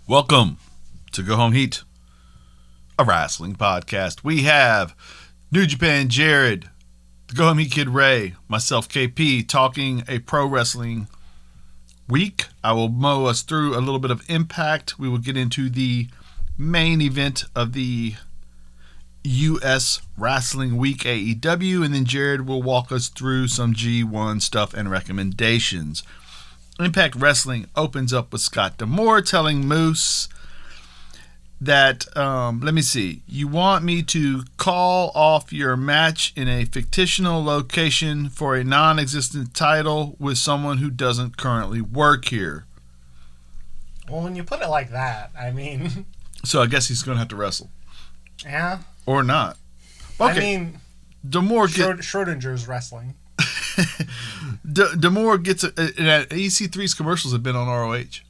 Welcome to Go Home Heat, a wrestling podcast. We have New Japan Jared, the Go Home Heat Kid Ray, myself KP, talking a pro wrestling week. I will mow us through a little bit of Impact. We will get into the main event of the U.S. Wrestling Week AEW, and then Jared will walk us through some G1 stuff and recommendations. Impact Wrestling opens up with Scott D'Amore telling Moose that, you want me to call off your match in a fictional location for a non-existent title with someone who doesn't currently work here. Well, when you put it like that, I mean... So I guess he's going to have to wrestle. Yeah. Or not. Okay. I mean, D'Amore Schrodinger's wrestling. D'Amore gets EC3's commercials have been on ROH.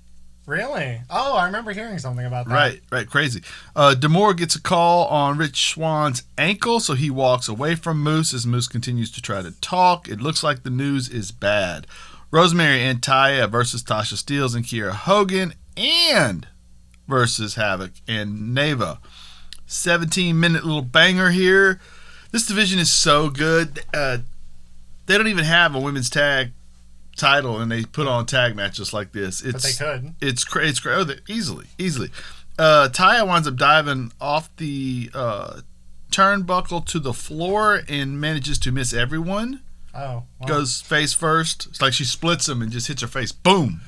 Really? Oh, I remember hearing something about that. Right, crazy. D'Amore gets a call on Rich Swann's ankle, so he walks away from Moose as Moose continues to try to talk. It looks like the news is bad. Rosemary and Taya versus Tasha Steelz and Kiera Hogan, and versus Havoc and Neva. 17-minute little banger here. This division is so good. They don't even have a women's tag title, and they put on tag matches like this. But they could. It's great. Oh, easily. Taya winds up diving off the turnbuckle to the floor and manages to miss everyone. Oh. Well. Goes face first. It's like she splits them and just hits her face. Boom.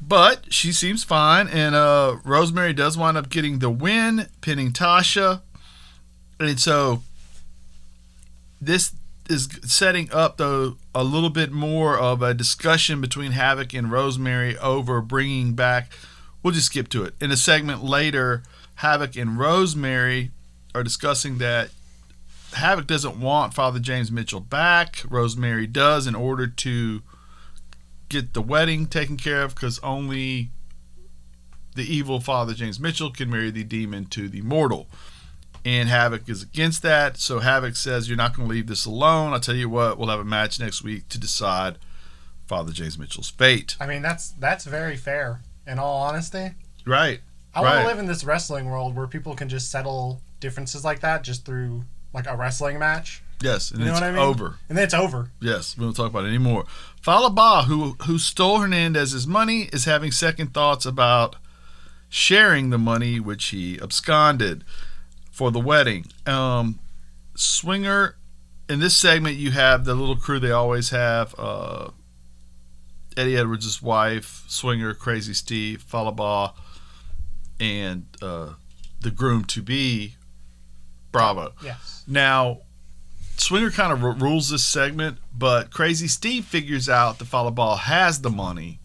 But she seems fine, and Rosemary does wind up getting the win, pinning Tasha. And so this is setting up, though, a little bit more of a discussion between Havoc and Rosemary over bringing back, we'll just skip to it. In a segment later, Havoc and Rosemary are discussing that Havoc doesn't want Father James Mitchell back. Rosemary does, in order to get the wedding taken care of, because only the evil Father James Mitchell can marry the demon to the mortal. And Havoc is against that, so Havoc says, you're not going to leave this alone. I'll tell you what, we'll have a match next week to decide Father James Mitchell's fate. I mean, that's very fair, in all honesty. Right. I want to live in this wrestling world where people can just settle differences like that just through, like, a wrestling match. Yes, and you know it's what I mean? over. And then it's over. Yes, we don't talk about it anymore. Falaba, who stole Hernandez's money, is having second thoughts about sharing the money which he absconded for the wedding. Swinger, in this segment, you have the little crew they always have. Eddie Edwards' wife, Swinger, Crazy Steve, Falaba, and the groom-to-be, Bravo. Yes. Now, Swinger kind of rules this segment, but Crazy Steve figures out that Falaba has the money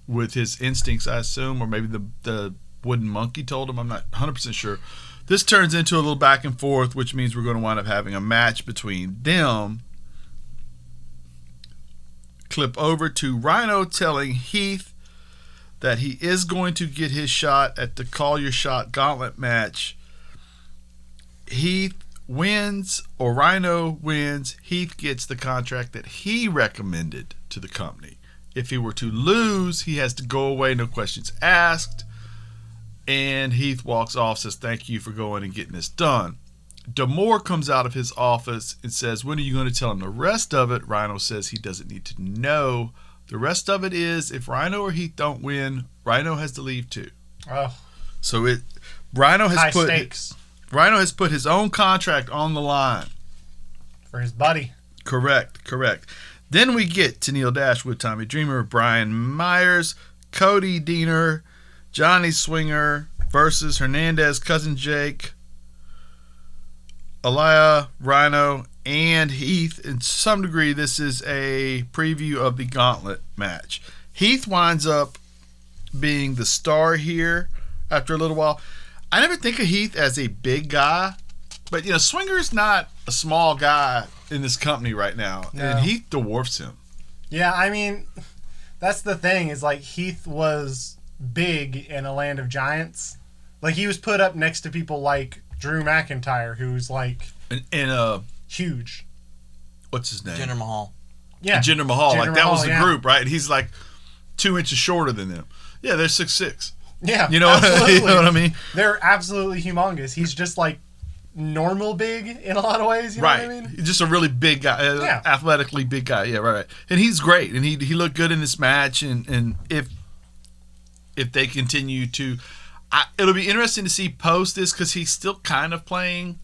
with his instincts, I assume, or maybe the wooden monkey told him. I'm not 100% sure. This turns into a little back and forth, which means we're going to wind up having a match between them. Clip over to Rhino telling Heath that he is going to get his shot at the Call Your Shot Gauntlet match. Heath wins, or Rhino wins. Heath gets the contract that he recommended to the company. If he were to lose, he has to go away, no questions asked. And Heath walks off, says thank you for going and getting this done. D'Amore comes out of his office and says, when are you going to tell him the rest of it? Rhino says he doesn't need to know. The rest of it is, if Rhino or Heath don't win, Rhino has to leave too. Oh. So Rhino has stakes. Rhino has put his own contract on the line. For his buddy. Correct. Then we get to Neil Dashwood, Tommy Dreamer, Brian Myers, Cody Deaner, Johnny Swinger versus Hernandez, Cousin Jake, Aliyah, Rhino, and Heath. In some degree, this is a preview of the Gauntlet match. Heath winds up being the star here after a little while. I never think of Heath as a big guy, but Swinger's not a small guy in this company right now, no. And Heath dwarfs him. Yeah, I mean, that's the thing, is like Heath was big in a land of giants. Like, he was put up next to people like Drew McIntyre, who's like huge. What's his name? Jinder Mahal. Yeah. Jinder Mahal. That was the yeah. group, right? And he's like 2 inches shorter than them. Yeah, they're 6'6". Yeah, you know what I mean. They're absolutely humongous. He's just like normal big in a lot of ways. You know what I mean? Just a really big guy, athletically big guy. Yeah, right. And he's great, and he looked good in this match. And if they continue to, it'll be interesting to see post this because he's still kind of playing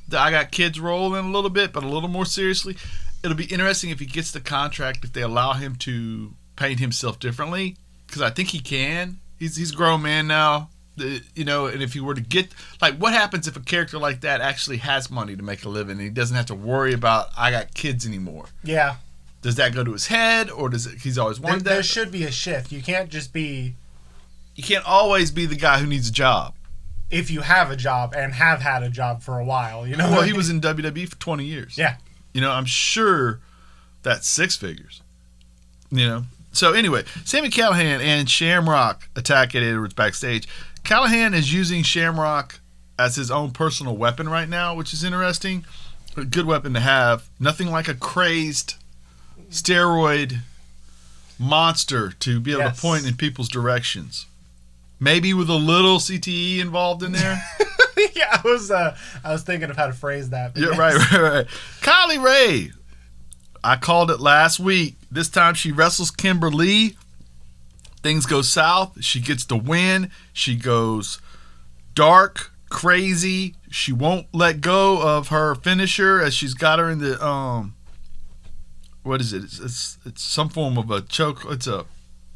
the I got kids role in a little bit, but a little more seriously. It'll be interesting if he gets the contract, if they allow him to paint himself differently, because I think he can. He's a grown man now, you know, and if he were to get, like, what happens if a character like that actually has money to make a living and he doesn't have to worry about, I got kids anymore? Yeah. Does that go to his head, or he's always wanted that? There should be a shift. You can't always be the guy who needs a job. If you have a job and have had a job for a while, you know. Well, he was in WWE for 20 years. Yeah. You know, I'm sure that's 6 figures. You know. So anyway, Sami Callihan and Shamrock attack at Edwards backstage. Callihan is using Shamrock as his own personal weapon right now, which is interesting. A good weapon to have. Nothing like a crazed steroid monster to be able to point in people's directions. Maybe with a little CTE involved in there. Yeah, I was thinking of how to phrase that. Yeah, right. Kylie Ray. I called it last week. This time she wrestles Kimber Lee. Things go south. She gets the win. She goes dark, crazy. She won't let go of her finisher as she's got her in the what is it? It's some form of a choke. Isn't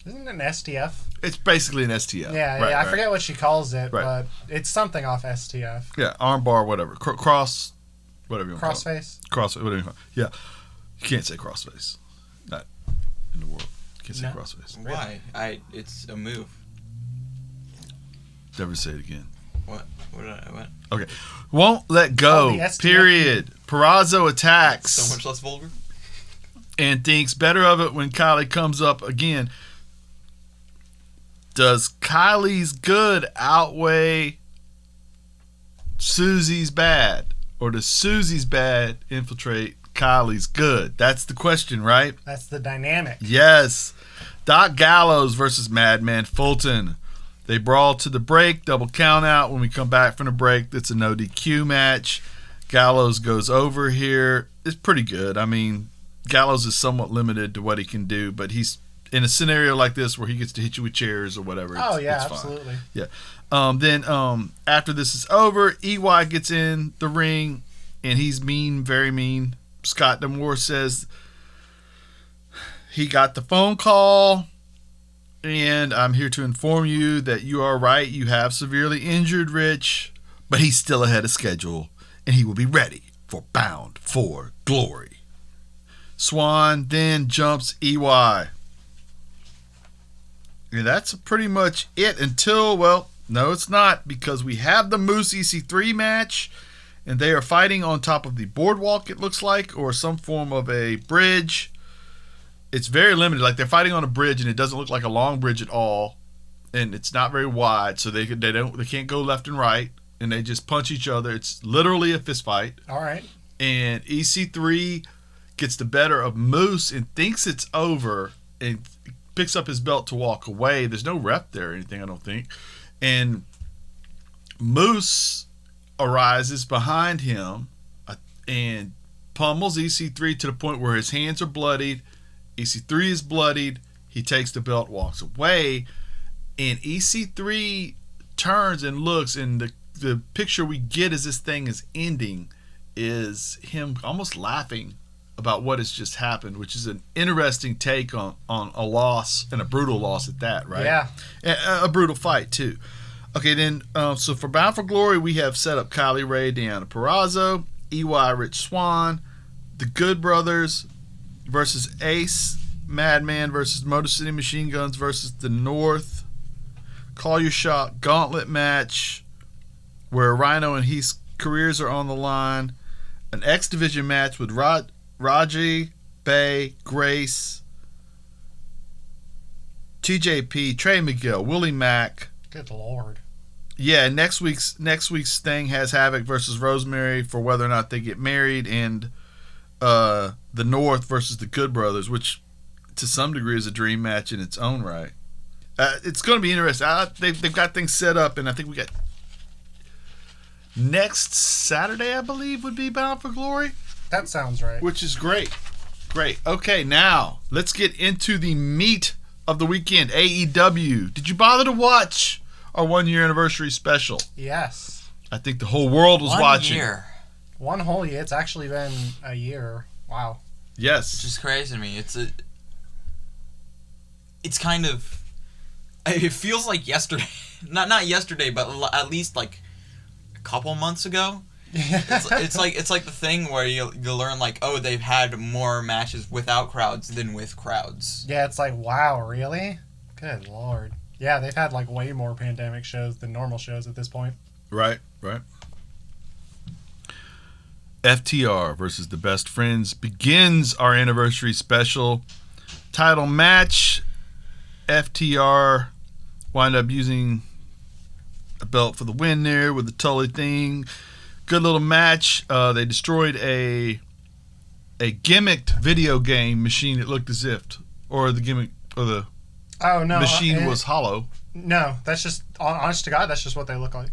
it an STF? It's basically an STF. Yeah, right. I forget what she calls it, but it's something off STF. Yeah, arm bar, whatever. Cross, whatever you want to call it. Crossface? Crossface, whatever you want. Yeah. You can't say crossface. Not in the world. You can't say crossface. Why? It's a move. Never say it again. What? What? Okay. Won't let go. Period. Purrazzo attacks. So much less vulgar. And thinks better of it when Kylie comes up again. Does Kylie's good outweigh Susie's bad? Or does Susie's bad infiltrate Kylie's good? That's the question, right? That's the dynamic. Yes. Doc Gallows versus Madman Fulton. They brawl to the break, double count out. When we come back from the break, it's a no DQ match. Gallows goes over here. It's pretty good. I mean, Gallows is somewhat limited to what he can do, but he's in a scenario like this where he gets to hit you with chairs or whatever. It's absolutely. Fine. Yeah. Then after this is over, EY gets in the ring, and he's mean, very mean. Scott D'Amore says he got the phone call, and I'm here to inform you that you are right. You have severely injured Rich, but he's still ahead of schedule, and he will be ready for Bound for Glory. Swan then jumps EY. And that's pretty much it until, well, no, it's not, because we have the Moose EC3 match, and they are fighting on top of the boardwalk, it looks like, or some form of a bridge. It's very limited. Like, they're fighting on a bridge, and it doesn't look like a long bridge at all, and it's not very wide, so they can't go left and right, and they just punch each other. It's literally a fist fight. All right. And EC3 gets the better of Moose and thinks it's over, and picks up his belt to walk away. There's no ref there or anything, I don't think. And Moose arises behind him and pummels EC3 to the point where his hands are bloodied. EC3 is bloodied. He takes the belt, walks away, and EC3 turns and looks, and the picture we get as this thing is ending is him almost laughing about what has just happened, which is an interesting take on a loss, and a brutal loss at that, right? Yeah. And a brutal fight, too. Okay, then, so for Bound for Glory, we have set up Kylie Ray, Deanna Purrazzo, EY Rich Swann, the Good Brothers versus Ace, Madman versus Motor City Machine Guns versus the North, Call Your Shot gauntlet match, where Rhino and Heath's careers are on the line, an X Division match with Raji, Bay, Grace, TJP, Trey Miguel, Willie Mack. Good Lord. Yeah, next week's thing has Havoc versus Rosemary for whether or not they get married, and the North versus the Good Brothers, which to some degree is a dream match in its own right. It's going to be interesting. They've got things set up, and I think we got next Saturday, I believe, would be Bound for Glory. That sounds right. Which is great. Great. Okay, now let's get into the meat of the weekend. AEW. Did you bother to watch our 1-year anniversary special? Yes. I think the whole world was watching. 1 year. 1 whole year. It's actually been a year. Wow. Yes. Which is crazy to me. It's kind of. It feels like yesterday. Not yesterday, but at least like a couple months ago. It's like the thing where you learn like, oh, they've had more matches without crowds than with crowds. Yeah, it's like, wow, really? Good Lord. Yeah, they've had like way more pandemic shows than normal shows at this point. Right. FTR versus the Best Friends begins our anniversary special. Title match. FTR wind up using a belt for the win there with the Tully thing. Good little match. They destroyed a gimmicked video game machine that looked as if, or the gimmick, or the machine was hollow. No, that's just, honest to God, that's just what they look like.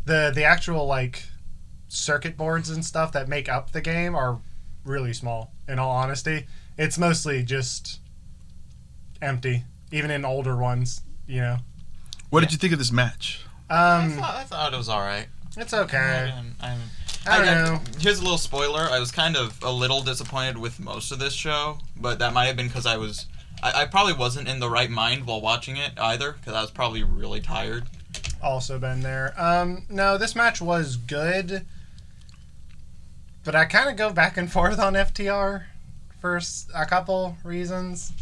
The actual like circuit boards and stuff that make up the game are really small. In all honesty, it's mostly just empty. Even in older ones, you know. What did you think of this match? I thought it was all right. It's okay. I don't know. Here's a little spoiler. I was kind of a little disappointed with most of this show, but that might have been because I probably wasn't in the right mind while watching it either, because I was probably really tired. Also been there. No, this match was good, but I kind of go back and forth on FTR for a couple reasons.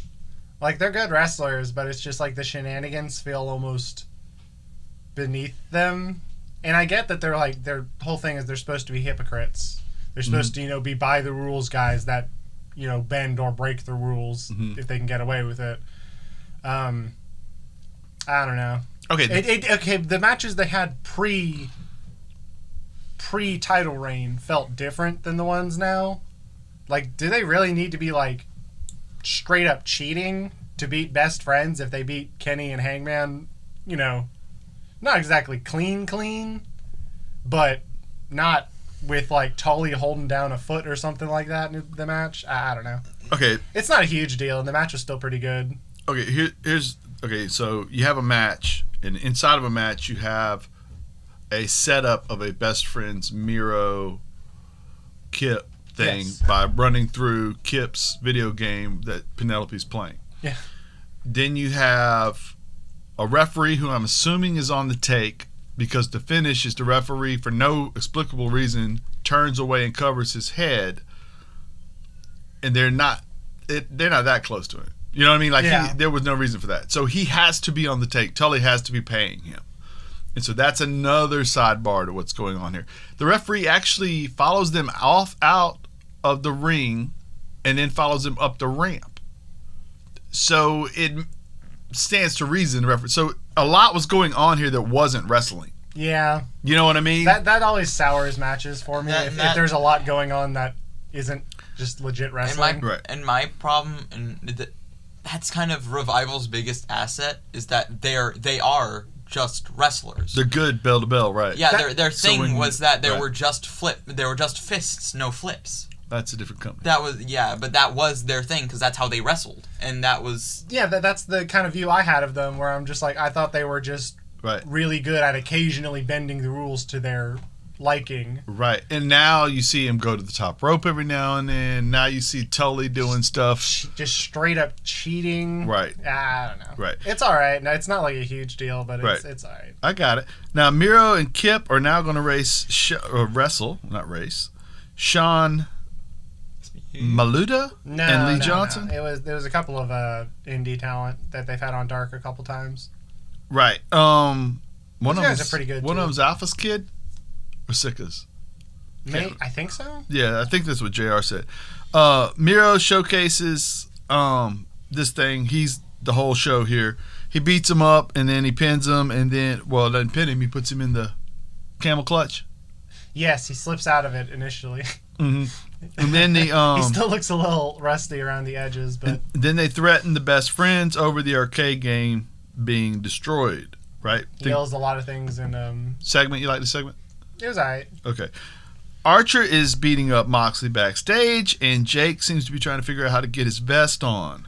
Like, they're good wrestlers, but it's just like the shenanigans feel almost beneath them. And I get that they're like, their whole thing is they're supposed to be hypocrites. They're supposed to, be by the rules guys that, bend or break the rules if they can get away with it. I don't know. Okay. Okay, the matches they had pre-title reign felt different than the ones now. Like, do they really need to be, like, straight up cheating to beat Best Friends if they beat Kenny and Hangman, not exactly clean, but not with like Tully holding down a foot or something like that in the match. I don't know. Okay. It's not a huge deal, and the match was still pretty good. Okay, so you have a match, and inside of a match you have a setup of a Best Friends Miro Kip thing by running through Kip's video game that Penelope's playing. Yeah. Then you have a referee who I'm assuming is on the take, because the finish is the referee, for no explicable reason, turns away and covers his head, and they're not that close to him. You know what I mean? Like, there was no reason for that. So he has to be on the take. Tully has to be paying him. And so that's another sidebar to what's going on here. The referee actually follows them out of the ring and then follows them up the ramp. So it stands to reason. So a lot was going on here that wasn't wrestling. Yeah. You know what I mean? That always sours matches for me. If there's a lot going on that isn't just legit wrestling. And my problem, that's kind of Revival's biggest asset, is that they are just wrestlers. They're good bell to bell, right? Yeah, their thing was that they were just fists, no flips. That's a different company. But that was their thing, because that's how they wrestled, and that was. Yeah, that's the kind of view I had of them, where I'm just like, I thought they were just really good at occasionally bending the rules to their liking. Right, and now you see him go to the top rope every now and then. Now you see Tully doing stuff. Just straight up cheating. Right. I don't know. Right. It's all right. No, it's not like a huge deal, but it's all right. I got it. Now, Miro and Kip are now going to wrestle, not race, Sean Maluda and Lee Johnson. No. There was a couple of indie talent that they've had on Dark a couple times. Right. One Those of guys them's are pretty good. One too. of them's Alpha's kid or Sika's. I think so. Yeah, I think that's what JR said. Miro showcases this thing. He's the whole show here. He beats him up and then he pins him, and then doesn't pin him. He puts him in the camel clutch. Yes, he slips out of it initially. And then He still looks a little rusty around the edges, but then they threaten the best friends over the arcade game being destroyed. Right? he yells a lot of things in Segment, you like the segment? It was alright. Okay. Archer is beating up Moxley backstage, and Jake seems to be trying to figure out how to get his vest on.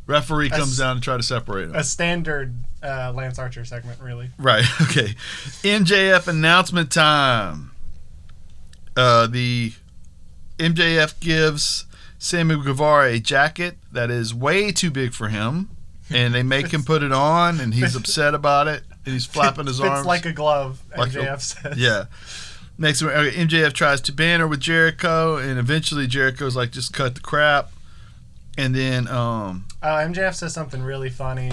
Referee comes down to try to separate him. A standard Lance Archer segment, really. Right, okay. MJF announcement time. The MJF gives Sammy Guevara a jacket that is way too big for him, and they make him put it on, and he's upset about it, and he's flapping his arms. Fits like a glove, Like MJF says. Yeah. Next, MJF tries to banter with Jericho, and eventually Jericho's like, just cut the crap. And then, MJF says something really funny.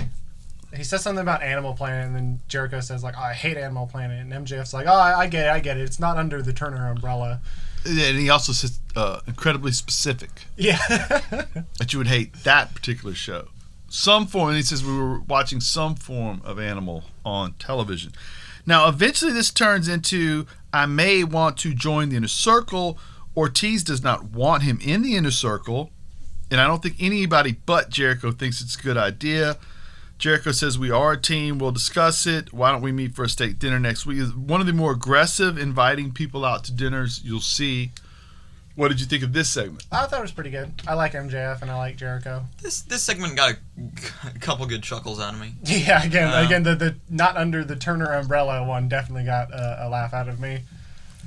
He says something about Animal Planet, and then Jericho says, like, oh, I hate Animal Planet. And MJF's like, oh, I get it. It's not under the Turner umbrella. and he also says incredibly specific Yeah. that you would hate that particular show. Some form, and he says we were watching some form of animal on television. Now, eventually this turns into, I may want to join the Inner Circle. Ortiz does not want him in the Inner Circle. And I don't think anybody but Jericho thinks it's a good idea. Jericho says, we are a team. We'll discuss it. Why don't we meet for a steak dinner next week? One of the more aggressive inviting people out to dinners you'll see. What did you think of this segment? I thought it was pretty good. I like MJF and I like Jericho. This segment got a couple good chuckles out of me. Yeah, again, the not under the Turner umbrella one definitely got a laugh out of me.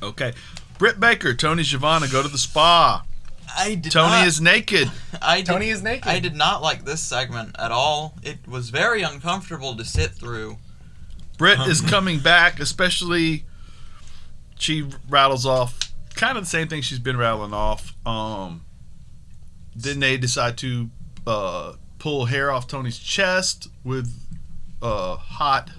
Okay. Britt Baker, Tony Schiavone go to the spa. Tony is naked. Tony is naked. I did not like this segment at all. It was very uncomfortable to sit through. Britt is coming back, especially she rattles off kind of the same thing she's been rattling off. Then they decide to pull hair off Tony's chest with hot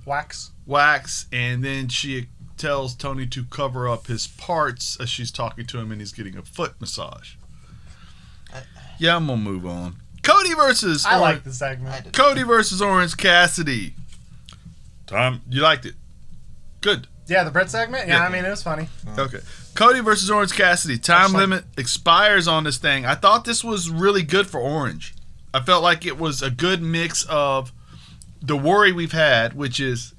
wax, and then she tells Tony to cover up his parts as she's talking to him, and he's getting a foot massage. Yeah, I'm gonna move on. Cody versus I like the segment. Cody versus Orange Cassidy. Tom, you liked it? Good. Yeah, the Brett segment? Yeah, I mean, it was funny. Okay. Cody versus Orange Cassidy. Time limit expires on this thing. I thought this was really good for Orange. I felt like it was a good mix of the worry we've had, which is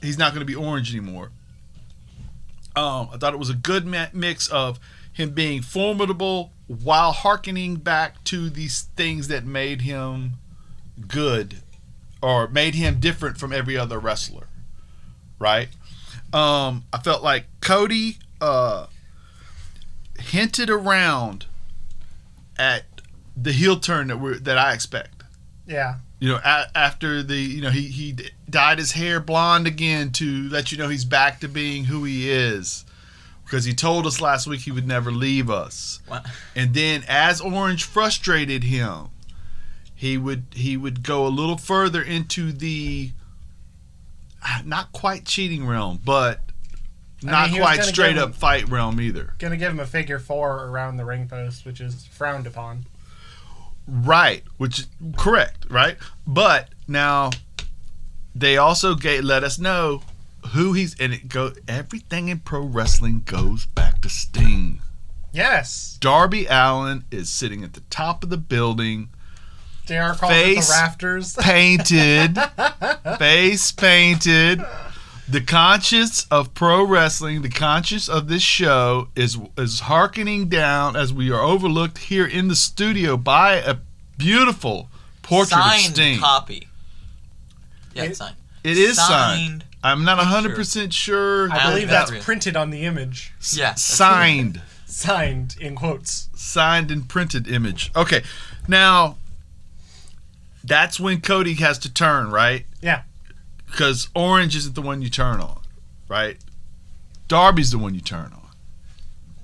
he's not going to be Orange anymore. I thought it was a good mix of him being formidable while hearkening back to these things that made him good or made him different from every other wrestler, right? I felt like Cody hinted around at the heel turn that I expect. Yeah. You know, after he dyed his hair blonde again to let you know he's back to being who he is, because he told us last week he would never leave us. What? And then as Orange frustrated him, he would go a little further into the not quite cheating realm, but not quite straight up fight realm either. Gonna give him a figure 4 around the ring post, which is frowned upon. Right, which is correct, right? But now they also let us know who he's, and everything in pro wrestling goes back to Sting. Yes. Darby Allin is sitting at the top of the building. JR calls it the rafters. Face painted. The conscience of pro wrestling, the conscience of this show is hearkening down as we are overlooked here in the studio by a beautiful portrait of Sting. Signed copy. Yeah, it's signed. It is signed. I'm not 100% sure. I believe that's printed on the image. Yeah. Signed. Signed in quotes. Signed and printed image. Okay. Now, that's when Cody has to turn, right? Yeah. Because Orange isn't the one you turn on, right? Darby's the one you turn on.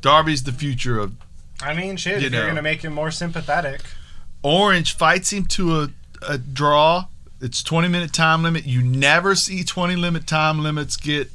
Darby's the future of... I mean, shit, if you're going to make him more sympathetic. Orange fights him to a draw. It's 20-minute time limit. You never see 20-minute time limits get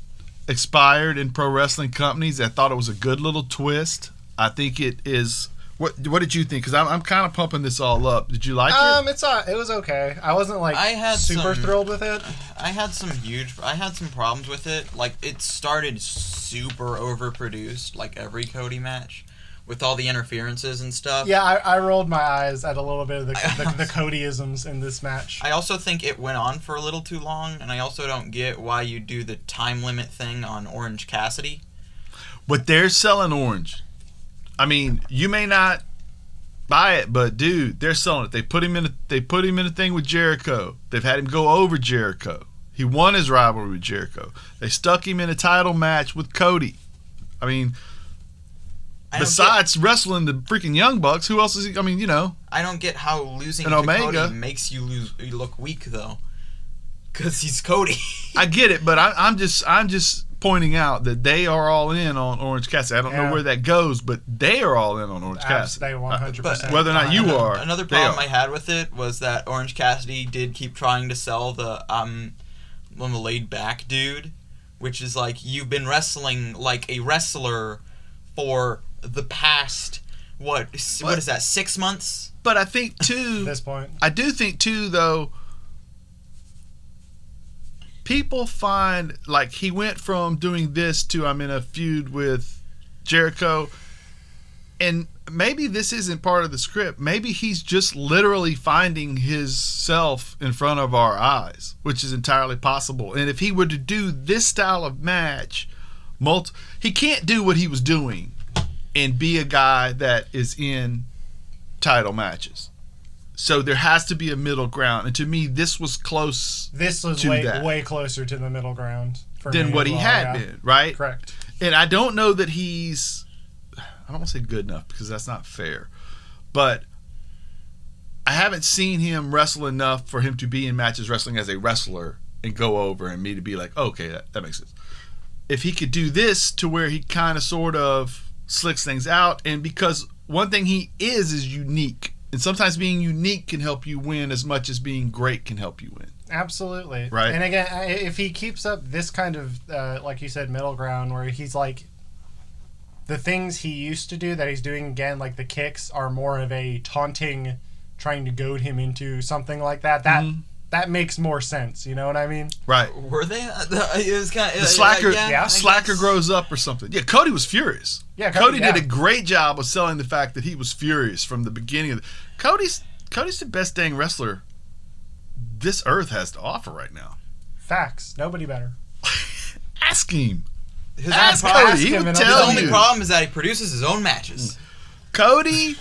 expired in pro wrestling companies. I thought it was a good little twist. I think it is What did you think? Because I'm kind of pumping this all up. Did you like it? It was okay. I wasn't like super thrilled with it. I had some problems with it. Like, it started super overproduced, like every Cody match, with all the interferences and stuff. Yeah, I rolled my eyes at a little bit of the Codyisms in this match. I also think it went on for a little too long, and I also don't get why you do the time limit thing on Orange Cassidy. But they're selling Orange. I mean, you may not buy it, but dude, they're selling it. They put him in a thing with Jericho. They've had him go over Jericho. He won his rivalry with Jericho. They stuck him in a title match with Cody. I mean, besides wrestling the freaking Young Bucks, who else is he? I mean, I don't get how losing to Cody makes you look weak though, because he's Cody. I get it, but I'm just pointing out that they are all in on Orange Cassidy. I don't know where that goes, but they are all in on Orange Cassidy. They 100%. Whether or not you are. Another problem I had with it was that Orange Cassidy did keep trying to sell the I'm a laid back dude, which is like, you've been wrestling like a wrestler for the past what is that, 6 months? But I think too at this point, I do think too though, people find, like, he went from doing this to I'm in a feud with Jericho, and maybe this isn't part of the script. Maybe he's just literally finding his self in front of our eyes, which is entirely possible. And if he were to do this style of match, he can't do what he was doing and be a guy that is in title matches. So there has to be a middle ground, and to me, this was close. This was way closer to the middle ground than what he had been, right? Correct. And I don't know that he's, I don't want to say good enough because that's not fair, but I haven't seen him wrestle enough for him to be in matches wrestling as a wrestler and go over, and me to be like, okay, that makes sense. If he could do this to where he kind of sort of slicks things out, and because one thing he is unique. And sometimes being unique can help you win as much as being great can help you win. Absolutely. Right. And again, if he keeps up this kind of, like you said, middle ground where he's like, the things he used to do that he's doing again, like the kicks, are more of a taunting, trying to goad him into something like that. That makes more sense. You know what I mean? Right. Were they? It was kind of, the slacker. Yeah. Slacker grows up or something. Yeah. Cody was furious. Yeah. Cody did a great job of selling the fact that he was furious from the beginning of Cody's the best dang wrestler this earth has to offer right now. Facts. Nobody better. Ask him. Ask Cody. He would tell you. The only problem is that he produces his own matches. Cody.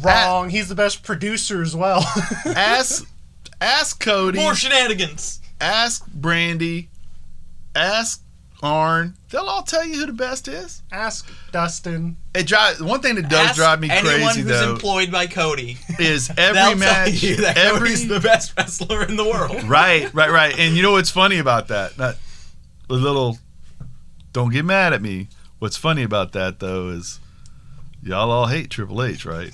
Wrong. He's the best producer as well. Ask Cody. More shenanigans. Ask Brandy. Ask Arn. They'll all tell you who the best is. Ask Dustin. One thing that does drive me crazy, anyone who's though, employed by Cody is every match. Tell you that Cody's the best wrestler in the world. Right. And you know what's funny about that? Not a little. Don't get mad at me. What's funny about that though is y'all all hate Triple H, right?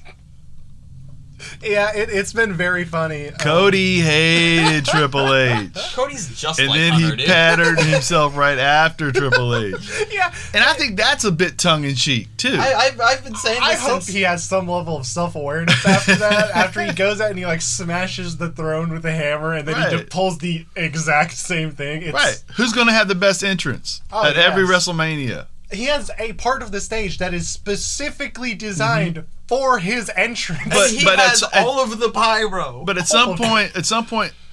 Yeah, it's been very funny. Cody hated Triple H. Cody's just and like then Hunter, he patterned himself right after Triple H. Yeah. And I think that's a bit tongue-in-cheek, too. I've been saying this I hope he has some level of self-awareness after that. After he goes out and he, like, smashes the throne with a hammer and then he pulls the exact same thing. Right. Who's going to have the best entrance at every WrestleMania? He has a part of the stage that is specifically designed for his entrance. But he has all of the pyro. But at some point,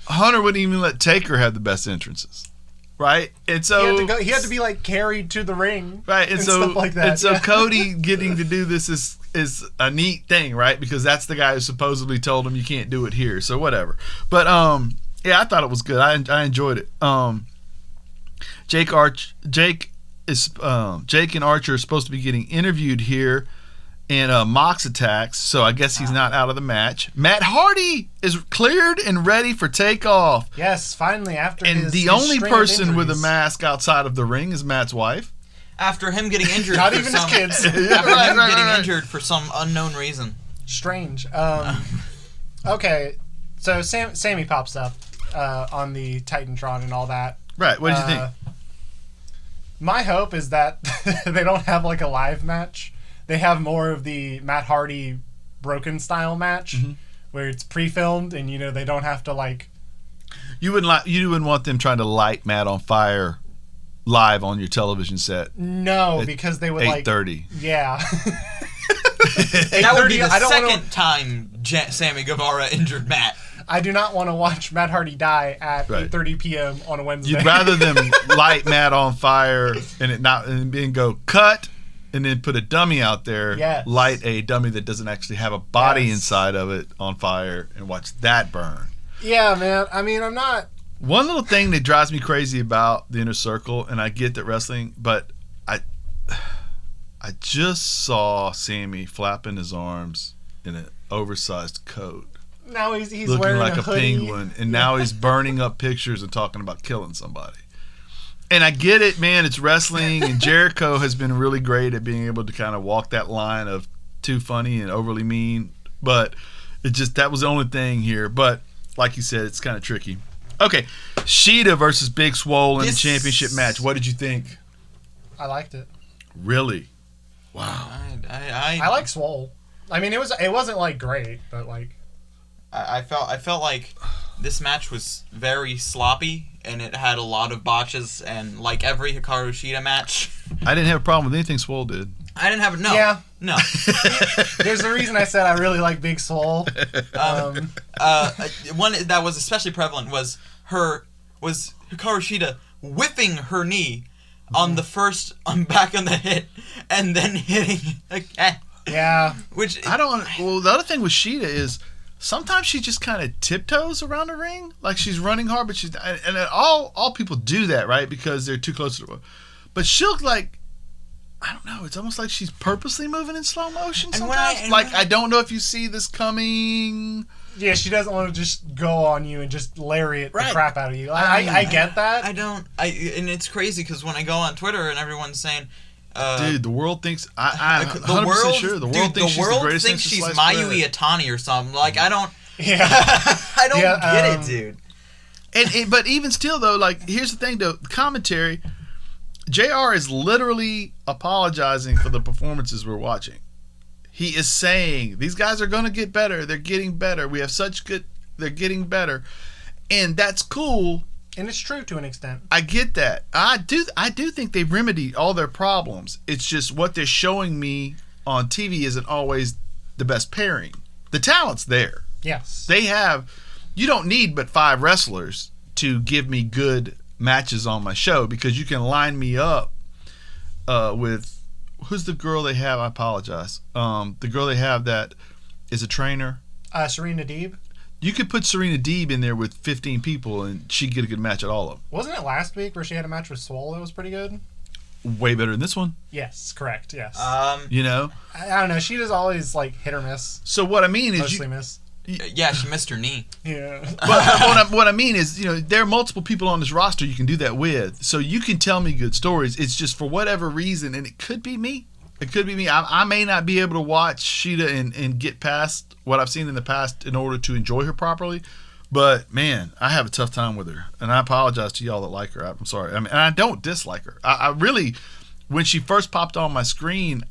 Hunter wouldn't even let Taker have the best entrances, right? And so he had to be like carried to the ring, right? And so stuff like that. And so Cody getting to do this is a neat thing, right? Because that's the guy who supposedly told him you can't do it here. So whatever. But yeah, I thought it was good. I enjoyed it. Jake and Archer are supposed to be getting interviewed here in Mox attacks, so I guess he's not out of the match. Matt Hardy is cleared and ready for takeoff. Yes, finally, after the only person with a mask outside of the ring is Matt's wife. After him getting injured. Not even his kids. After him getting injured for some unknown reason. Strange. Okay, so Sammy pops up on the Titantron and all that. Right, what did you think? My hope is that they don't have like a live match, they have more of the Matt Hardy Broken style match, where it's pre-filmed and they don't have to like. You wouldn't want them trying to light Matt on fire live on your television set. No, because they would 8:30. Yeah. That would be the second time Sammy Guevara injured Matt. I do not want to watch Matt Hardy die at 8:30 p.m. on a Wednesday. You'd rather them light Matt on fire and then go cut and then put a dummy out there. Yes. Light a dummy that doesn't actually have a body inside of it on fire and watch that burn. Yeah, man. I mean, I'm not. One little thing that drives me crazy about the Inner Circle, and I get that wrestling, but I just saw Sammy flapping his arms in an oversized coat. Now he's looking wearing like a hoodie. penguin, and now he's burning up pictures and talking about killing somebody. And I get it, man. It's wrestling, and Jericho has been really great at being able to kind of walk that line of too funny and overly mean. But that was the only thing here. But like you said, it's kind of tricky. Okay, Sheeta versus Big Swole in the championship match. What did you think? I liked it. Really? Wow. I like Swole. I mean, it wasn't like great, but like. I felt like this match was very sloppy, and it had a lot of botches, and like every Hikaru Shida match. I didn't have a problem with anything Swole did. I didn't have no. Yeah. No. There's a reason I said I really like Big Swole. One that was especially prevalent was Hikaru Shida whiffing her knee on the first back on the hit, and then hitting again. Yeah. Which Well, the other thing with Sheeta is. Sometimes she just kind of tiptoes around the ring, like she's running hard, but all people do that, right? Because they're too close to the. But she'll like, I don't know. It's almost like she's purposely moving in slow motion. Sometimes, I don't know if you see this coming. Yeah, she doesn't want to just go on you and just lariat the crap out of you. I get that. And it's crazy because when I go on Twitter and everyone's saying. Dude, the world thinks I'm 100% sure. The world thinks she's the greatest thing since she's sliced Mayumi bread. Itani or something. Like I don't. Yeah. I don't get it, dude. But even still, though, like here's the thing, though. Commentary, JR is literally apologizing for the performances we're watching. He is saying these guys are going to get better. They're getting better. We have such good. They're getting better, and that's cool. And it's true to an extent. I get that. I do think they've remedied all their problems. It's just what they're showing me on TV isn't always the best pairing. The talent's there. Yes. They have. You don't need but 5 wrestlers to give me good matches on my show because you can line me up with who's the girl they have? I apologize. The girl they have that is a trainer. Serena Deeb. You could put Serena Deeb in there with 15 people, and she'd get a good match at all of them. Wasn't it last week where she had a match with Swole that was pretty good? Way better than this one. Yes, correct. Yes. Um, I don't know. She was always like hit or miss. So what I mean is, Mostly miss. Yeah, she missed her knee. Yeah. But what I mean is, there are multiple people on this roster you can do that with. So you can tell me good stories. It's just for whatever reason, and it could be me. It could be me. I may not be able to watch Sheeta and get past what I've seen in the past in order to enjoy her properly. But, man, I have a tough time with her. And I apologize to y'all that like her. I'm sorry. I mean, and I don't dislike her. I really, when she first popped on my screen,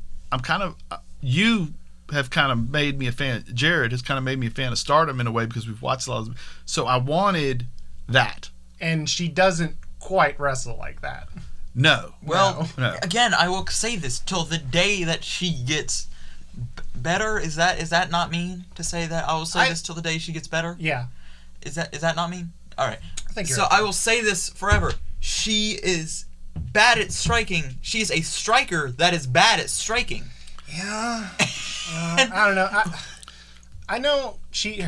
you have kind of made me a fan. Jared has kind of made me a fan of Stardom in a way because we've watched a lot of them. So I wanted that. And she doesn't quite wrestle like that. No. Well, no. Again, I will say this till the day that she gets better. Is that not mean to say that? I will say this till the day she gets better. Yeah. Is that not mean? All right. I think so. I will say this forever. She is bad at striking. She's a striker that is bad at striking. Yeah. I don't know. I know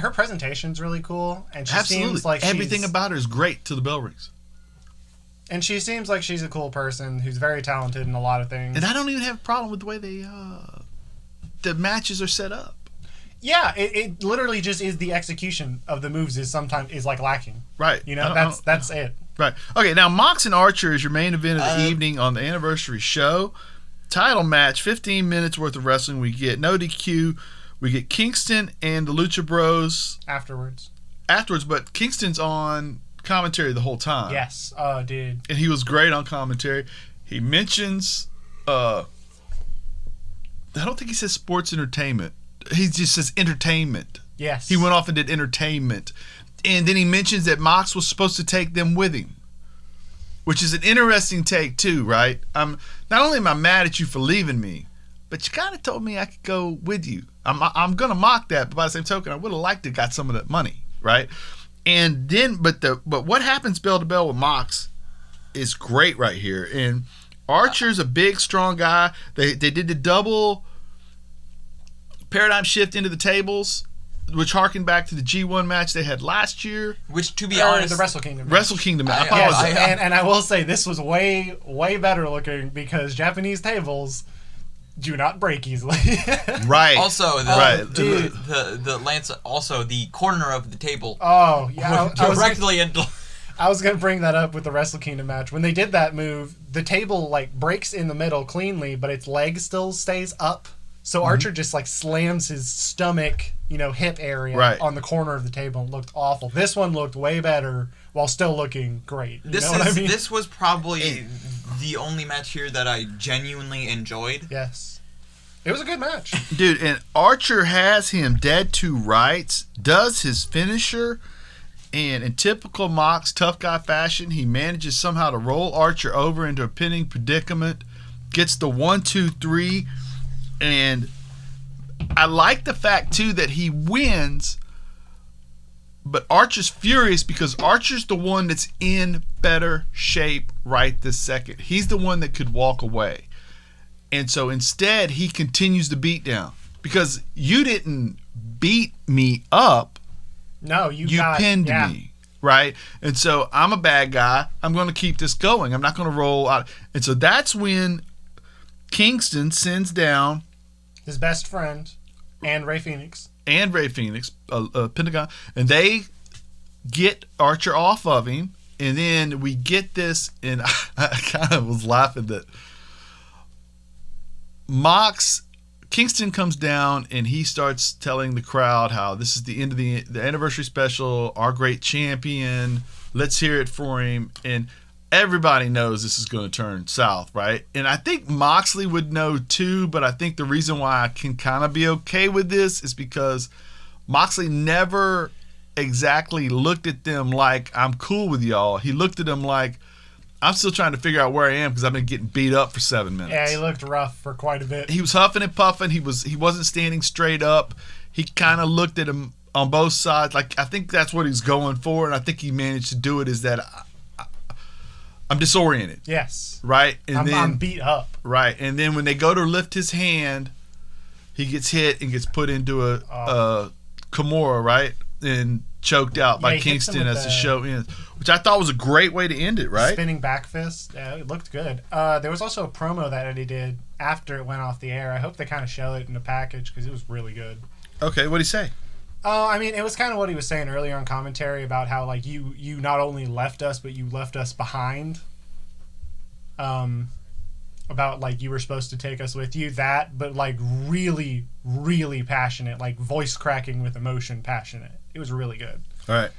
her presentation's really cool, and she seems like everything about her is great till the bell rings. And she seems like she's a cool person who's very talented in a lot of things. And I don't even have a problem with the way the matches are set up. Yeah, it literally just is the execution of the moves is sometimes like lacking. Right. That's it. Right. Okay, now Mox and Archer is your main event of the evening on the anniversary show. Title match, 15 minutes worth of wrestling. We get no DQ. We get Kingston and the Lucha Bros. Afterwards, but Kingston's on commentary the whole time. Yes, dude. And he was great on commentary. He mentions I don't think he says sports entertainment. He just says entertainment. Yes. He went off and did entertainment. And then he mentions that Mox was supposed to take them with him, which is an interesting take too, right? Not only am I mad at you for leaving me, but you kind of told me I could go with you. I'm gonna mock that, but by the same token, I would have liked to got some of that money, right? And then, but what happens bell to bell with Mox is great right here. And Archer's a big, strong guy. They did the double paradigm shift into the tables, which harkened back to the G1 match they had last year. Which, to be honest, the Wrestle Kingdom match. Wrestle Kingdom match. I Yes, apologize. and I will say this was way better looking because Japanese tables do not break easily. Right. Also, the Lance, also the corner of the table. Oh yeah, Directly into. I was gonna bring that up with the Wrestle Kingdom match. When they did that move, the table like breaks in the middle cleanly, but its leg still stays up. So Archer just like slams his stomach, hip area on the corner of the table. It looked awful. This one looked way better while still looking great. This was probably the only match here that I genuinely enjoyed. Yes. It was a good match. Dude, and Archer has him dead to rights, does his finisher, and in typical Mox tough guy fashion, he manages somehow to roll Archer over into a pinning predicament, gets the 1-2-3, and I like the fact too that he wins, but Archer's furious because Archer's the one that's in better shape right this second. He's the one that could walk away. And so instead he continues the beat down because you didn't beat me up. No, you pinned me, right? And so I'm a bad guy. I'm going to keep this going. I'm not going to roll out. And so that's when Kingston sends down his best friend and Ray Phoenix, Pentagon, and they get Archer off of him. And then we get this, and I kind of was laughing that Kingston comes down and he starts telling the crowd how this is the end of the anniversary special, our great champion, let's hear it for him. And everybody knows this is going to turn south, right? And I think Moxley would know too, but I think the reason why I can kind of be okay with this is because Moxley never exactly looked at them like, I'm cool with y'all. He looked at them like, I'm still trying to figure out where I am because I've been getting beat up for 7 minutes. Yeah, he looked rough for quite a bit. He was huffing and puffing. He wasn't standing straight up. He kind of looked at him on both sides. Like, I think that's what he's going for, and I think he managed to do it, is that I'm disoriented. Yes. Right? And I'm beat up. Right. And then when they go to lift his hand, he gets hit and gets put into a Kimura, right? And choked out by Kingston as the show ends, which I thought was a great way to end it, right? Spinning back fist. Yeah, it looked good. There was also a promo that Eddie did after it went off the air. I hope they kind of show it in the package because it was really good. Okay, what'd he say? I mean, it was kind of what he was saying earlier on commentary about how, like, you not only left us, but you left us behind. About, like, you were supposed to take us with you. That, but, like, really, really passionate. Like, voice cracking with emotion passionate. It was really good. Right.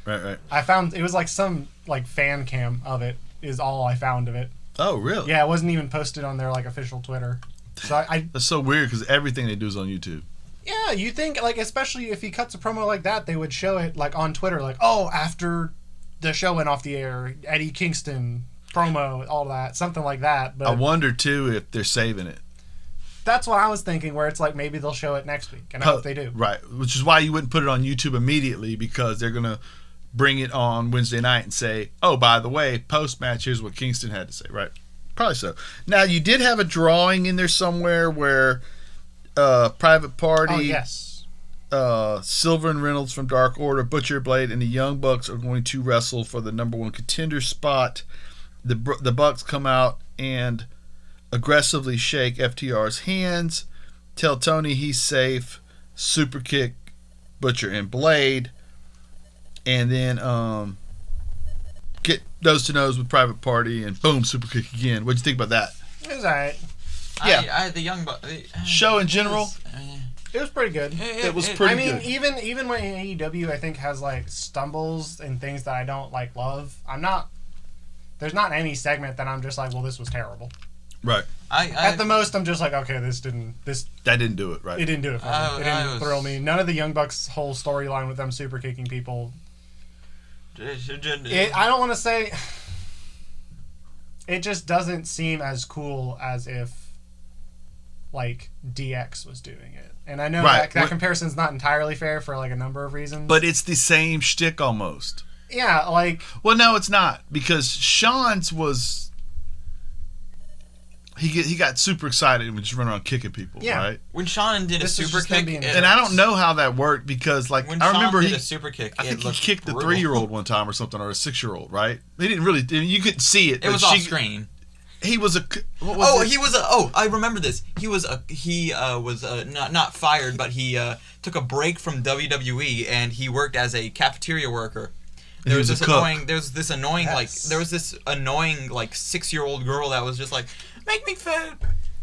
I found, it was like some, like, fan cam of it is all I found of it. Oh, really? Yeah, it wasn't even posted on their, like, official Twitter. So That's so weird because everything they do is on YouTube. Yeah, you think, like, especially if he cuts a promo like that, they would show it, like, on Twitter, like, oh, after the show went off the air, Eddie Kingston promo, all that, something like that. But I wonder, too, if they're saving it. That's what I was thinking, where it's like maybe they'll show it next week, and I hope they do. Right, which is why you wouldn't put it on YouTube immediately, because they're going to bring it on Wednesday night and say, oh, by the way, post-match, here's what Kingston had to say, right? Probably so. Now, you did have a drawing in there somewhere where Private Party, oh, yes, Silver and Reynolds from Dark Order, Butcher Blade, and the Young Bucks are going to wrestle for the number 1 contender spot. The Bucks come out and aggressively shake FTR's hands, tell Tony he's safe, super kick Butcher and Blade, and then get nose to nose with Private Party, and boom, super kick again. What'd you think about that? it was alright. Yeah, the Young Bucks show in general. It was pretty good. It was pretty good. I mean, even when AEW, I think, has, like, stumbles and things that I don't, like, love, there's not any segment that I'm just like, well, this was terrible. Right. At the most, I'm just like, okay, that didn't do it, right? It didn't do it for me. It didn't thrill me. None of the Young Bucks' whole storyline with them super kicking people. I don't want to say. It just doesn't seem as cool as if, like, DX was doing it. And I know that comparison's not entirely fair for, like, a number of reasons. But it's the same shtick almost. Yeah, like... Well, no, it's not. Because Sean's was... He got super excited and would just run around kicking people, right? When Sean did a super kick... And I don't know how that worked because, like, when I remember Sean did a super kick, I think he kicked the 3-year-old one time or something, or a 6-year-old, right? They didn't really... You couldn't see it. It was off screen. He was a... I remember this. He was not fired, but he took a break from WWE and he worked as a cafeteria worker. There was this annoying 6-year-old girl that was just like, make me food.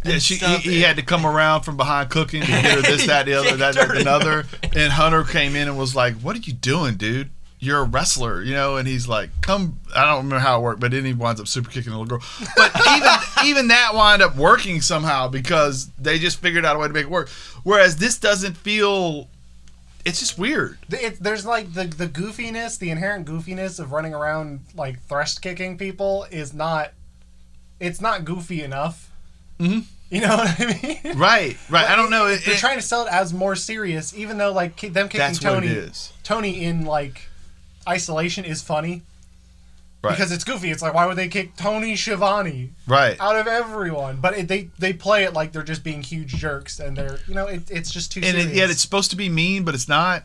Yeah, he had to come around from behind cooking to get her this, that, the other, that, another. And Hunter came in and was like, what are you doing, dude? You're a wrestler, and he's like, come. I don't remember how it worked, but then he winds up super kicking the little girl. But even that wound up working somehow because they just figured out a way to make it work. Whereas this doesn't feel... It's just weird. There's like the goofiness, the inherent goofiness of running around like thrust kicking people is not... It's not goofy enough. Mm-hmm. You know what I mean? Right. I don't know. They're trying to sell it as more serious, even though like them kicking Tony in like isolation is funny. Right. Because it's goofy. It's like, why would they kick Tony Schiavone? Right. Out of everyone. But they play it like they're just being huge jerks and they're, it's just too serious. And it's supposed to be mean, but it's not.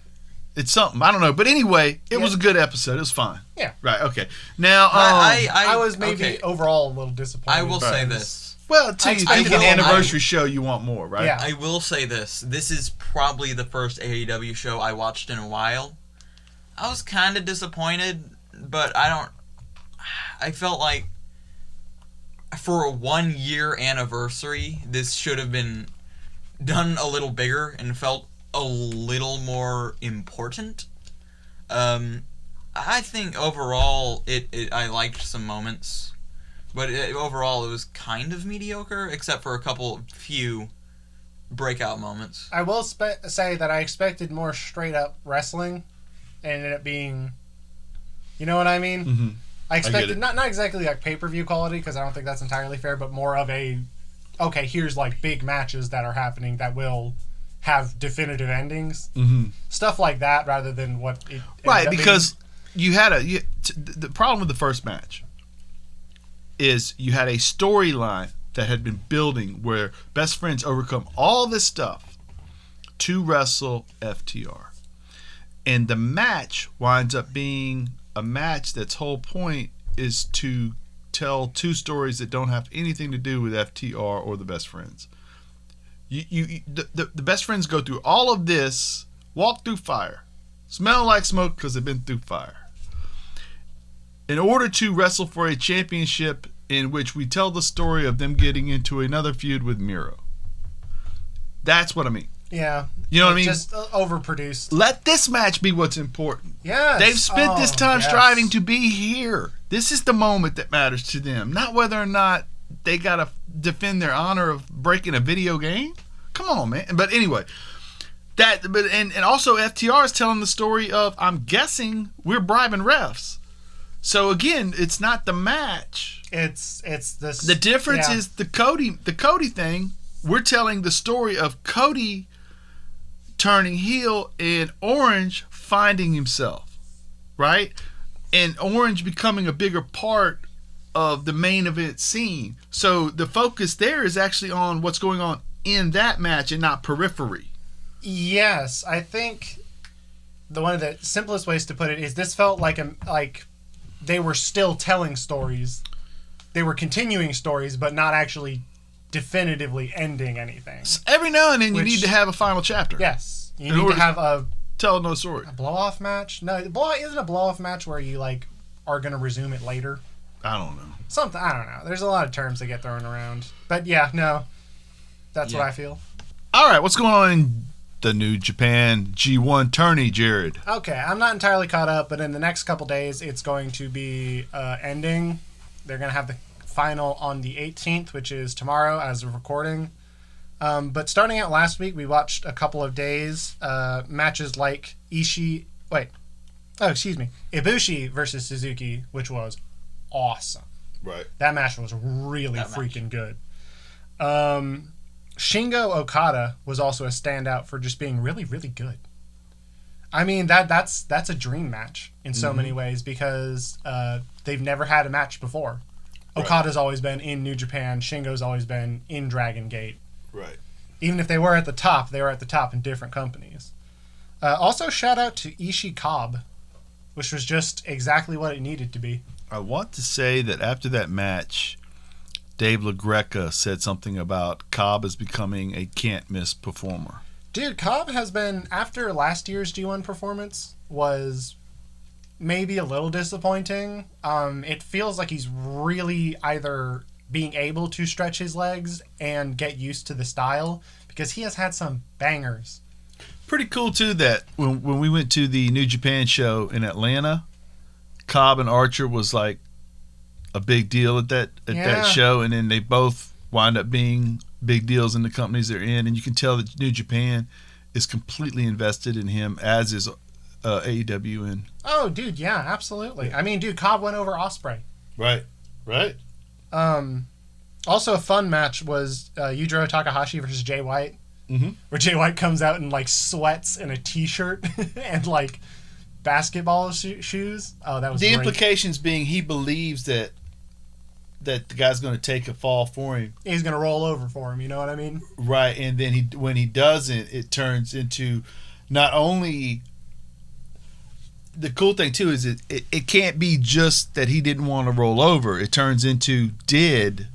It's something. I don't know. But anyway, it was a good episode. It was fine. Yeah. Right. Okay. Now, I was maybe overall a little disappointed. I will say this. Well, until you think an anniversary show, you want more, right? Yeah. I will say this. This is probably the first AEW show I watched in a while. I was kind of disappointed, but I felt like for a 1-year anniversary, this should have been done a little bigger and felt a little more important. I think overall, I liked some moments. But overall, it was kind of mediocre, except for few breakout moments. I will say that I expected more straight-up wrestling, and it ended up being... You know what I mean? Mm-hmm. I expected, not exactly like pay-per-view quality, because I don't think that's entirely fair, but more of a, okay, here's like big matches that are happening that will have definitive endings. Mm-hmm. Stuff like that, rather than what it right, because you had the problem with the first match is you had a storyline that had been building where best friends overcome all this stuff to wrestle FTR. And the match winds up being a match that's whole point is to tell two stories that don't have anything to do with FTR or the best friends. The best friends go through all of this, walk through fire, smell like smoke because they've been through fire, in order to wrestle for a championship in which we tell the story of them getting into another feud with Miro. That's what I mean. Yeah. You know what I mean? Just overproduced. Let this match be what's important. Yes. They've spent this time striving to be here. This is the moment that matters to them, not whether or not they got to defend their honor of breaking a video game. Come on, man. But anyway, and also FTR is telling the story of, I'm guessing, we're bribing refs. So again, it's not the match. It's this. The difference is the Cody thing. We're telling the story of Cody turning heel and Orange finding himself, right? And Orange becoming a bigger part of the main event scene. So the focus there is actually on what's going on in that match and not periphery. Yes, I think one of the simplest ways to put it is this felt like they were still telling stories. They were continuing stories, but not actually definitively ending anything. So every now and then you need to have a final chapter. Yes. You need to have tell no story. A blow-off match? No, isn't a blow-off match where you are going to resume it later? I don't know. Something, I don't know. There's a lot of terms that get thrown around. But yeah, no. That's what I feel. All right, what's going on in the New Japan G1 tourney, Jared? Okay, I'm not entirely caught up, but in the next couple days, it's going to be ending. They're going to have the final on the 18th, which is tomorrow as of recording. But starting out last week, we watched a couple of days matches like Ibushi versus Suzuki, which was awesome. Right. That match was really freaking good. Shingo Okada was also a standout for just being really, really good. I mean, that's a dream match in so many ways because they've never had a match before. Right. Okada's always been in New Japan. Shingo's always been in Dragon Gate. Right. Even if they were at the top, they were at the top in different companies. Also, shout out to Ishii Cobb, which was just exactly what it needed to be. I want to say that after that match, Dave LaGreca said something about Cobb as becoming a can't-miss performer. Dude, Cobb has been, after last year's G1 performance, was maybe a little disappointing. It feels like he's really either being able to stretch his legs and get used to the style, because he has had some bangers. Pretty cool, too, that when we went to the New Japan show in Atlanta, Cobb and Archer was like a big deal at that show, and then they both wind up being big deals in the companies they're in, and you can tell that New Japan is completely invested in him, as is AEW. And oh, dude, yeah, absolutely. I mean, dude, Cobb went over Ospreay. Right. Also, a fun match was Yujiro Takahashi versus Jay White, where Jay White comes out in like sweats and a t-shirt and like basketball shoes. Oh, that was the great. Implications being he believes that the guy's going to take a fall for him. He's going to roll over for him. You know what I mean? Right, and then when he doesn't, it turns into not only. The cool thing too is it can't be just that he didn't want to roll over. It turns into, did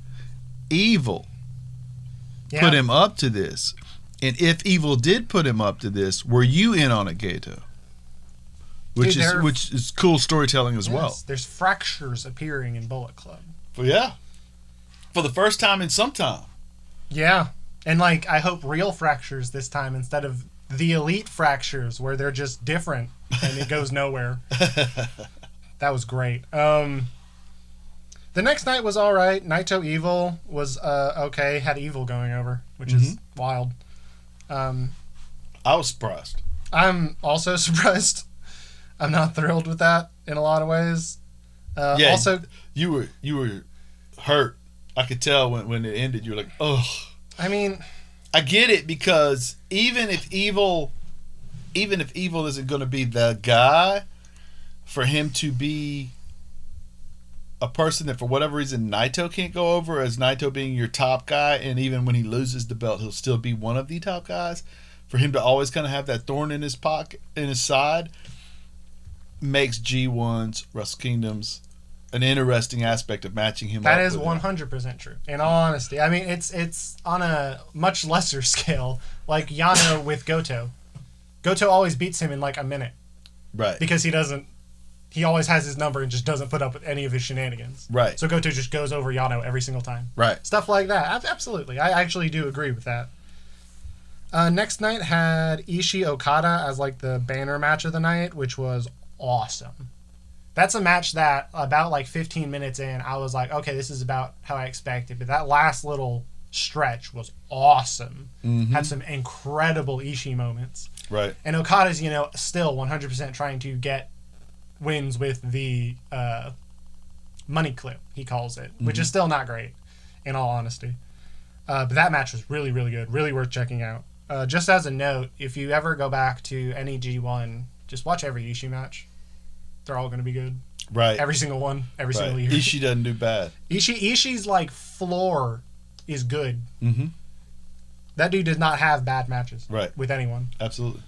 Evil put him up to this? And if Evil did put him up to this, were you in on it, Gato? Which is cool storytelling as well. There's fractures appearing in Bullet Club. Well, yeah. For the first time in some time. Yeah. And like, I hope real fractures this time instead of the elite fractures where they're just different and it goes nowhere. That was great. The next night was all right. Naito Evil was okay. Had Evil going over, which is wild. I was surprised. I'm also surprised. I'm not thrilled with that in a lot of ways. Also, you were hurt. I could tell when it ended. You were like, ugh. I mean, I get it, because even if Evil isn't going to be the guy, for him to be a person that for whatever reason Naito can't go over, as Naito being your top guy, and even when he loses the belt, he'll still be one of the top guys. For him to always kind of have that thorn in his pocket, in his side, makes G1's Wrestle Kingdoms an interesting aspect of matching him. That is 100% true. In all honesty, I mean, it's on a much lesser scale, like Yano with Goto. Goto always beats him in like a minute, right? Because he always has his number and just doesn't put up with any of his shenanigans, right? So Goto just goes over Yano every single time, right? Stuff like that. Absolutely, I actually do agree with that. Next night had Ishii Okada as like the banner match of the night, which was awesome. That's a match that about like 15 minutes in, I was like, okay, this is about how I expected. But that last little stretch was awesome. Had some incredible Ishii moments. Right. And Okada's, still 100% trying to get wins with the money clip, he calls it, which is still not great, in all honesty. But that match was really, really good. Really worth checking out. Just as a note, if you ever go back to any G1, just watch every Ishii match. They're all going to be good. Right. Every single one. Every single year. Ishii doesn't do bad. Ishii's like floor is good. That dude does not have bad matches. Right. With anyone. Absolutely.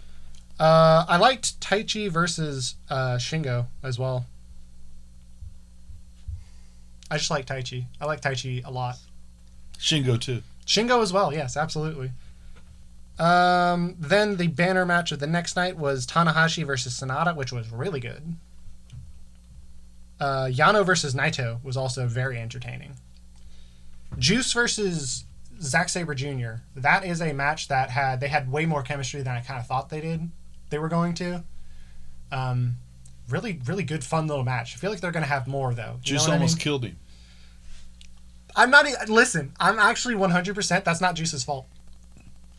I liked Taichi versus Shingo as well. I just like Taichi. I like Taichi a lot. Shingo too. Shingo as well, yes, absolutely. Then the banner match of the next night was Tanahashi versus Sonata, which was really good. Yano versus Naito was also very entertaining. Juice versus Zack Sabre Jr. That is a match that they had way more chemistry than I kind of thought they were going to. Really, really good, fun little match. I feel like they're going to have more, though. Juice almost killed him. Listen, I'm actually 100%. That's not Juice's fault.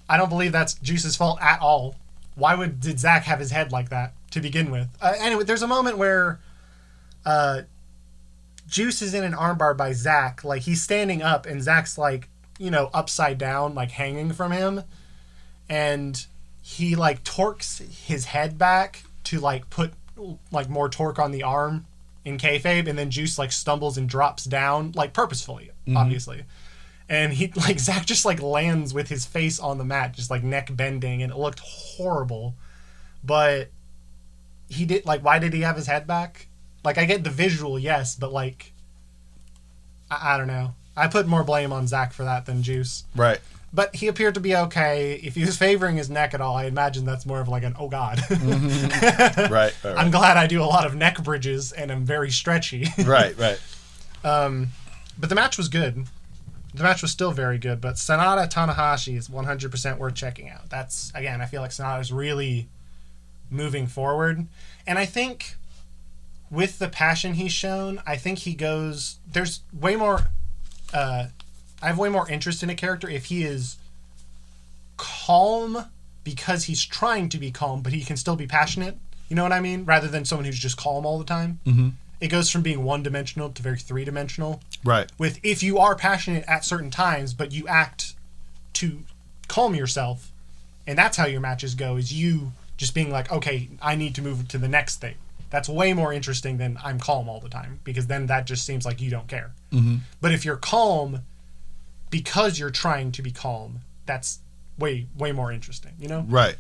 I don't believe that's Juice's fault at all. Why did Zach have his head like that to begin with? Anyway, there's a moment where Juice is in an armbar by Zach. Like, he's standing up, and Zach's, like, upside down, like, hanging from him. And he, like, torques his head back to, like, put, like, more torque on the arm in kayfabe, and then Juice, like, stumbles and drops down, like, purposefully, obviously. And he, like, Zach just, like, lands with his face on the mat, just, like, neck bending, and it looked horrible. But he did, like, why did he have his head back? Like, I get the visual, yes, but, like, I don't know. I put more blame on Zach for that than Juice. Right. But he appeared to be okay. If he was favoring his neck at all, I imagine that's more of like an, oh, God. Right. I'm glad I do a lot of neck bridges, and I'm very stretchy. Right. But the match was good. The match was still very good. But Sanada Tanahashi is 100% worth checking out. That's, again, I feel like Sanada's really moving forward. And I think with the passion he's shown, I think he goes... There's way more... I have way more interest in a character if he is calm because he's trying to be calm, but he can still be passionate. You know what I mean? Rather than someone who's just calm all the time. Mm-hmm. It goes from being one-dimensional to very three-dimensional. Right. With if you are passionate at certain times, but you act to calm yourself, and that's how your matches go, is you just being like, okay, I need to move to the next thing. That's way more interesting than I'm calm all the time, because then that just seems like you don't care. Mm-hmm. But if you're calm because you're trying to be calm, that's way more interesting, you know? Right.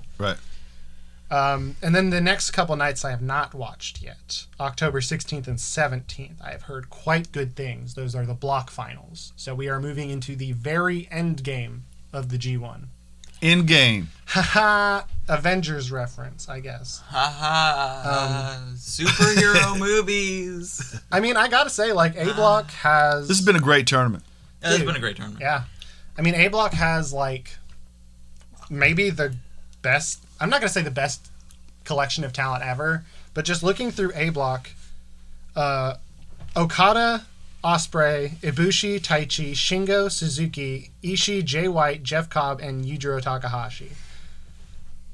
And then the next couple nights I have not watched yet. October 16th and 17th. I have heard quite good things. Those are the block finals. So we are moving into the very end game of the G1. End game. Haha. Avengers reference, I guess. Haha. Superhero movies. I mean, I gotta say, like, A-Block has... This has been a great tournament. Yeah, this has been a great tournament. Yeah. I mean, A-Block has, like, maybe the best... I'm not going to say the best collection of talent ever, but just looking through A-Block, Okada, Ospreay, Ibushi, Taichi, Shingo, Suzuki, Ishii, Jay White, Jeff Cobb, and Yujiro Takahashi.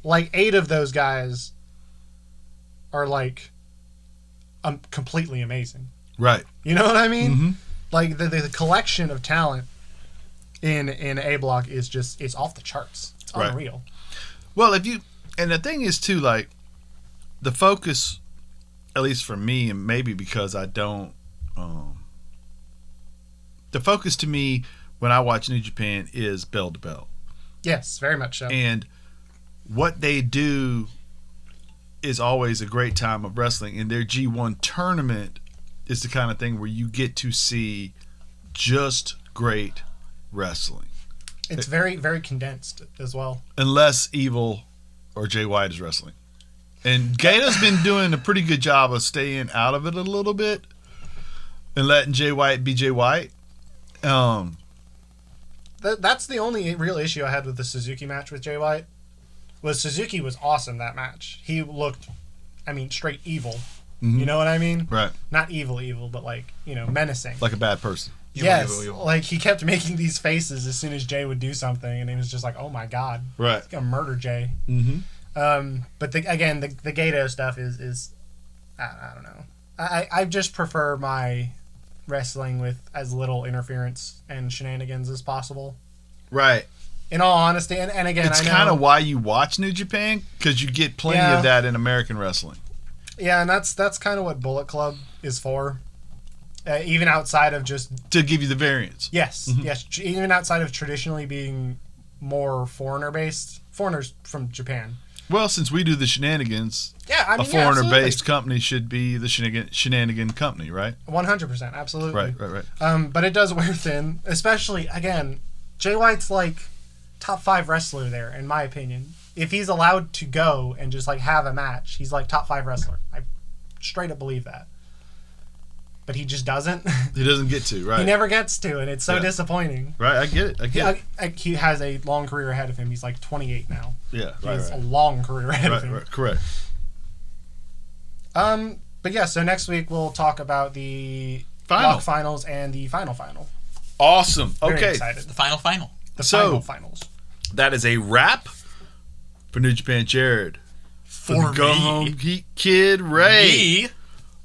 Like, 8 of those guys are, like, completely amazing. Right. You know what I mean? Mm-hmm. Like, the collection of talent in A-Block is just, it's off the charts. It's unreal. Right. Well, and the thing is, too, like, the focus, at least for me, and maybe because I don't, the focus to me when I watch New Japan is bell to bell. Yes, very much so. And what they do is always a great time of wrestling. And their G1 tournament is the kind of thing where you get to see just great wrestling. It's very, very condensed as well. Unless Evil or Jay White is wrestling. And Gator's been doing a pretty good job of staying out of it a little bit and letting Jay White be Jay White. That's the only real issue I had with the Suzuki match with Jay White. Was Suzuki was awesome that match. He looked, I mean, straight evil. Mm-hmm. You know what I mean? Right. Not evil, but like, menacing. Like a bad person. Yes. Evil. Like, he kept making these faces as soon as Jay would do something, and he was just like, oh my God. Right. He's going to murder Jay. Mm-hmm. But the Gato stuff is I don't know. I just prefer my wrestling with as little interference and shenanigans as possible. Right. In all honesty, and again, it's kind of why you watch New Japan, because you get plenty of that in American wrestling. Yeah, and that's kind of what Bullet Club is for. Even outside of just... To give you the variance. Yes, yes. Even outside of traditionally being more foreigner-based. Foreigners from Japan. Well, since we do the shenanigans, a foreigner-based company should be the shenanigan company, right? 100%, absolutely. Right. But it does wear thin, especially, again, Jay White's like top 5 wrestler there, in my opinion. If he's allowed to go and just like have a match, he's like top 5 wrestler. I straight up believe that. But he just doesn't. He doesn't get to, right? He never gets to, and it's so disappointing. Right, I get it. He has a long career ahead of him. He's like 28 now. Yeah, He has a long career ahead of him. Right, correct. But yeah, so next week we'll talk about the block finals and the final. Awesome. Very Okay. excited. The final. The So- finals. That is a wrap for New Japan Jared. For the Go me. Home Heat Kid Ray. Me.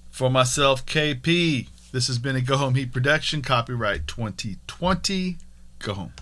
For myself, KP. This has been a Go Home Heat production. Copyright 2020. Go home.